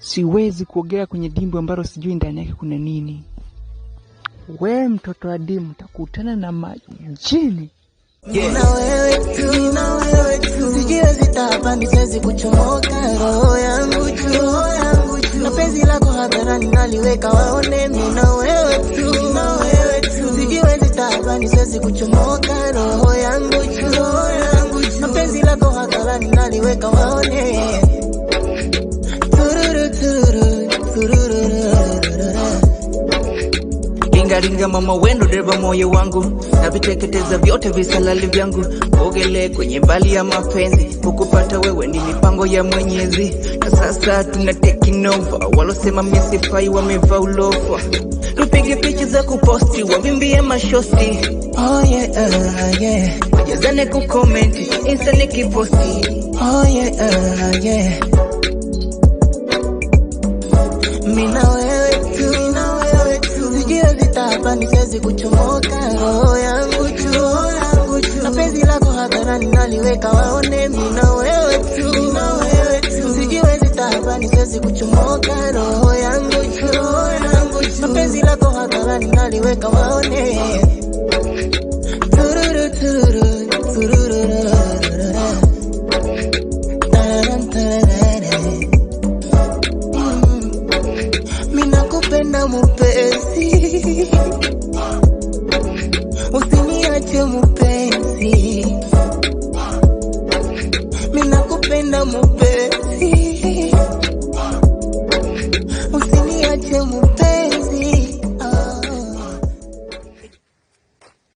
Siwezi kuogea kwenye dimbwi ambalo sijui ndani yake kuna nini. We mtoto adimu, utakutana na majini. Na wewe tu, sijiwezi taabani, siwezi kuchomoka, roho yangu juu. Na penzi lako hadharani naliweka waone, mimi na wewe tu, sijiwezi taabani, siwezi kuchomoka, roho yangu juu. Na penzi lako hadharani naliweka waone. Ringa mama wendo dereva moyo wangu, na viteketeza vyote visalali vyangu. Ogele kwenye mbali ya mapenzi, kukupata wewe ni mipango ya Mwenyezi. Na sasa tuna taking over, walosema misifai wamevaa ulofa. Tupige picha za kuposti, wavimbie mashosti. Oh yeah. Yazane kukomenti, insta nikiposti. Oh yeah. Mimi na wewe tu, sijiwezi taabani, siwezi kuchomoka, roho yangu juu. Na penzi lako hadharani naliweka waone, mimi na wewe tu, sijiwezi taabani, siwezi kuchomoka, roho yangu juu. Na penzi lako hadharani naliweka waone. Nakupenda mupenzi, usiniache mupenzi. Mimi nakupenda mupenzi, usiniache mupenzi.